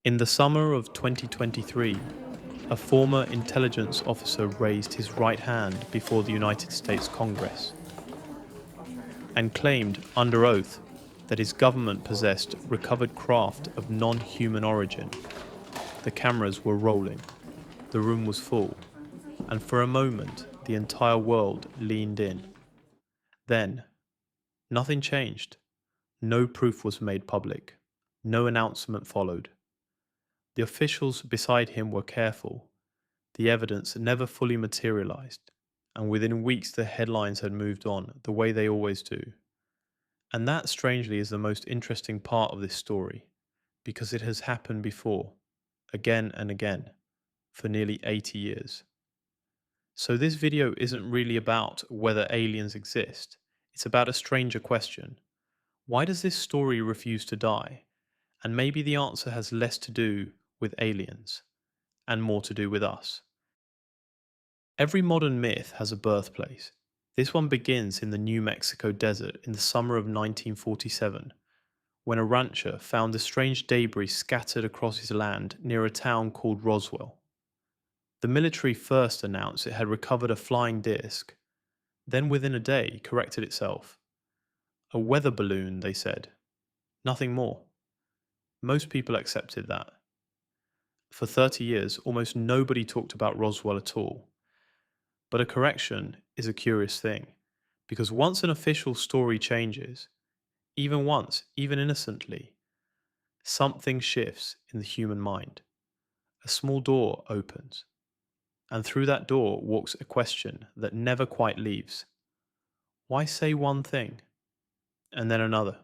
In the summer of 2023, a former intelligence officer raised his right hand before the United States Congress and claimed under oath that his government possessed recovered craft of non-human origin. The cameras were rolling, the room was full, and for a moment the entire world leaned in. Then, nothing changed. No proof was made public. No announcement followed. The officials beside him were careful. The evidence never fully materialized, and within weeks the headlines had moved on, the way they always do. And that, strangely, is the most interesting part of this story, because it has happened before, again and again, for nearly 80 years. So this video isn't really about whether aliens exist, it's about a stranger question. Why does this story refuse to die? And maybe the answer has less to do with aliens, and more to do with us. Every modern myth has a birthplace. This one begins in the New Mexico desert in the summer of 1947, when a rancher found a strange debris scattered across his land near a town called Roswell. The military first announced it had recovered a flying disc, then within a day corrected itself. A weather balloon, they said. Nothing more. Most people accepted that. For 30 years, almost nobody talked about Roswell at all. But a correction is a curious thing, because once an official story changes, even once, even innocently, something shifts in the human mind. A small door opens, and through that door walks a question that never quite leaves. Why say one thing, and then another?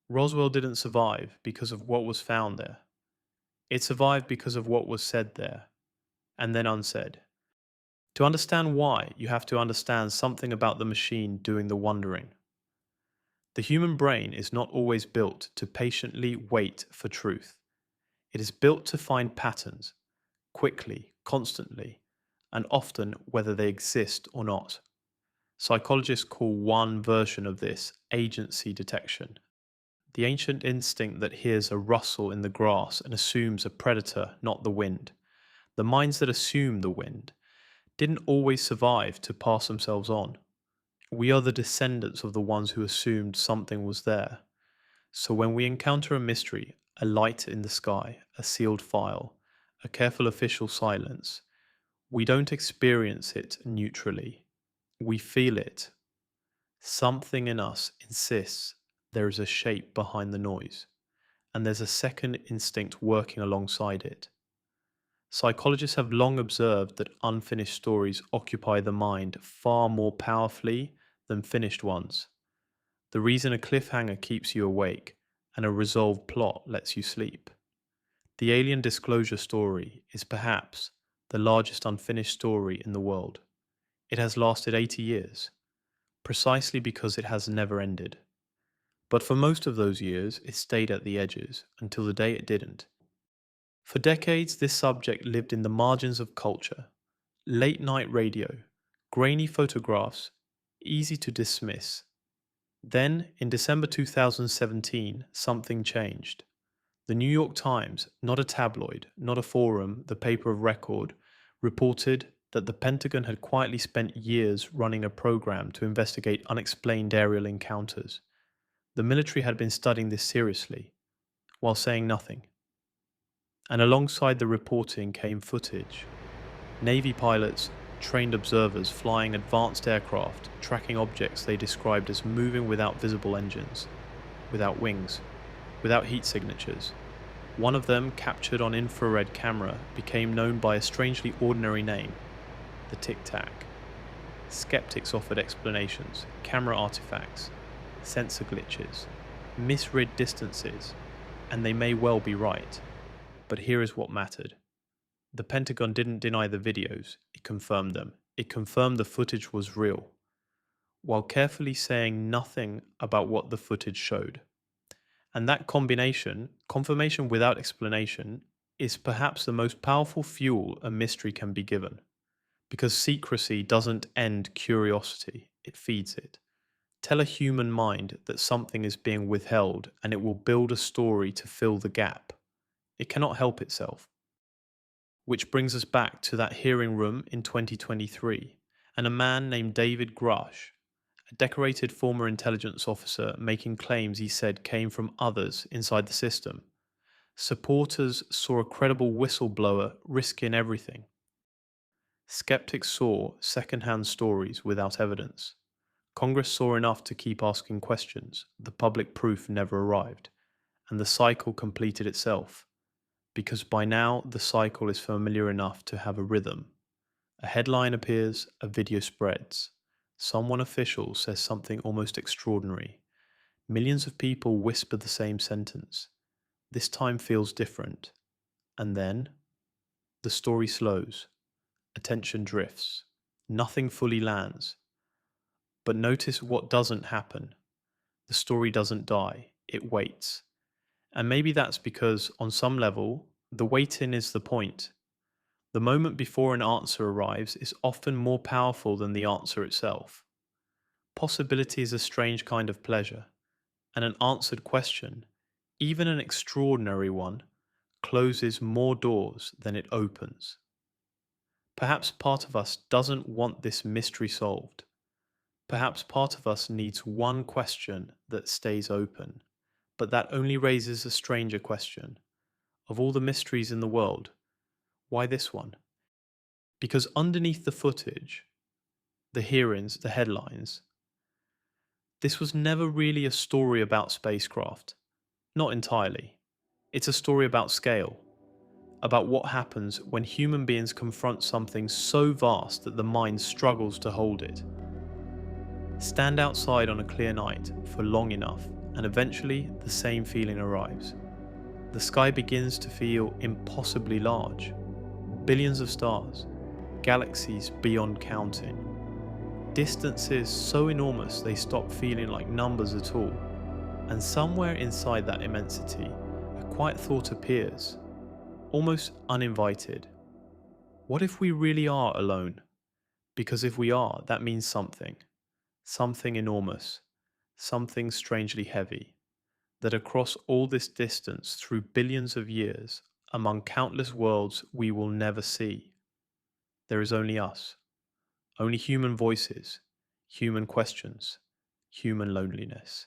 Roswell didn't survive because of what was found there. It survived because of what was said there, and then unsaid. To understand why, you have to understand something about the machine doing the wondering. The human brain is not always built to patiently wait for truth. It is built to find patterns, quickly, constantly, and often whether they exist or not. Psychologists call one version of this agency detection. The ancient instinct that hears a rustle in the grass and assumes a predator, not the wind. The minds that assume the wind didn't always survive to pass themselves on. We are the descendants of the ones who assumed something was there. So when we encounter a mystery, a light in the sky, a sealed file, a careful official silence, we don't experience it neutrally. We feel it. Something in us insists there is a shape behind the noise, and there's a second instinct working alongside it. Psychologists have long observed that unfinished stories occupy the mind far more powerfully than finished ones. The reason a cliffhanger keeps you awake and a resolved plot lets you sleep. The alien disclosure story is perhaps the largest unfinished story in the world. It has lasted 80 years, precisely because it has never ended. But for most of those years, it stayed at the edges until the day it didn't. For decades, this subject lived in the margins of culture. Late night radio, grainy photographs, easy to dismiss. Then, in December 2017, something changed. The New York Times, not a tabloid, not a forum, the paper of record, reported that the Pentagon had quietly spent years running a program to investigate unexplained aerial encounters. The military had been studying this seriously, while saying nothing. And alongside the reporting came footage. Navy pilots, trained observers flying advanced aircraft, tracking objects they described as moving without visible engines, without wings, without heat signatures. One of them, captured on infrared camera, became known by a strangely ordinary name, the Tic Tac. Skeptics offered explanations, camera artifacts, sensor glitches, misread distances, and they may well be right. But here is what mattered. The Pentagon didn't deny the videos, it confirmed them. It confirmed the footage was real, while carefully saying nothing about what the footage showed. And that combination, confirmation without explanation, is perhaps the most powerful fuel a mystery can be given. Because secrecy doesn't end curiosity, it feeds it. Tell a human mind that something is being withheld and it will build a story to fill the gap. It cannot help itself. Which brings us back to that hearing room in 2023 and a man named David Grusch, a decorated former intelligence officer making claims he said came from others inside the system. Supporters saw a credible whistleblower risking everything. Skeptics saw second-hand stories without evidence. Congress saw enough to keep asking questions. The public proof never arrived, and the cycle completed itself, because by now the cycle is familiar enough to have a rhythm. A headline appears, a video spreads. Someone official says something almost extraordinary. Millions of people whisper the same sentence. This time feels different. And then, the story slows. Attention drifts. Nothing fully lands. But notice what doesn't happen. The story doesn't die. It waits. And maybe that's because, on some level, the waiting is the point. The moment before an answer arrives is often more powerful than the answer itself. Possibility is a strange kind of pleasure, and an answered question, even an extraordinary one, closes more doors than it opens. Perhaps part of us doesn't want this mystery solved. Perhaps part of us needs one question that stays open, but that only raises a stranger question. Of all the mysteries in the world, why this one? Because underneath the footage, the hearings, the headlines, this was never really a story about spacecraft. Not entirely. It's a story about scale, about what happens when human beings confront something so vast that the mind struggles to hold it. Stand outside on a clear night for long enough, and eventually the same feeling arrives. The sky begins to feel impossibly large. Billions of stars, galaxies beyond counting. Distances so enormous they stop feeling like numbers at all. And somewhere inside that immensity, a quiet thought appears, almost uninvited. What if we really are alone? Because if we are, that means something. Something enormous, something strangely heavy, that across all this distance through billions of years, among countless worlds we will never see, there is only us, only human voices, human questions, human loneliness.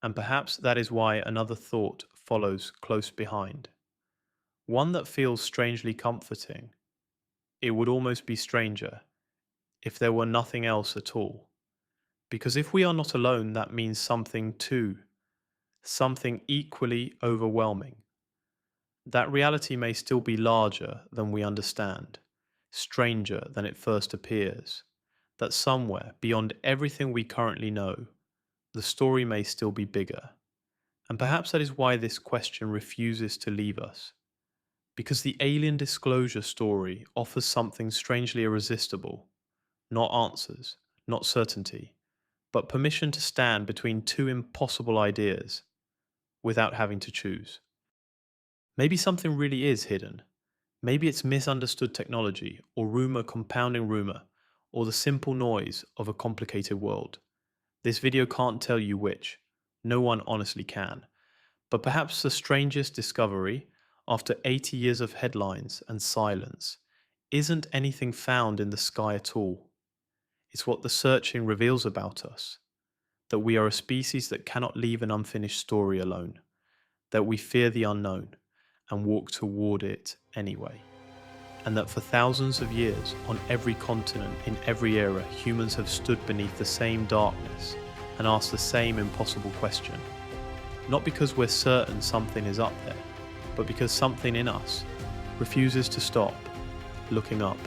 And perhaps that is why another thought follows close behind, one that feels strangely comforting. It would almost be stranger if there were nothing else at all. Because if we are not alone, that means something too, something equally overwhelming. That reality may still be larger than we understand, stranger than it first appears, that somewhere beyond everything we currently know, the story may still be bigger. And perhaps that is why this question refuses to leave us. Because the alien disclosure story offers something strangely irresistible, not answers, not certainty, but permission to stand between two impossible ideas without having to choose. Maybe something really is hidden. Maybe it's misunderstood technology, or rumor compounding rumor, or the simple noise of a complicated world. This video can't tell you which. No one honestly can. But perhaps the strangest discovery, after 80 years of headlines and silence, isn't anything found in the sky at all. It's what the searching reveals about us. That we are a species that cannot leave an unfinished story alone. That we fear the unknown and walk toward it anyway. And that for thousands of years, on every continent, in every era, humans have stood beneath the same darkness and asked the same impossible question. Not because we're certain something is up there, but because something in us refuses to stop looking up.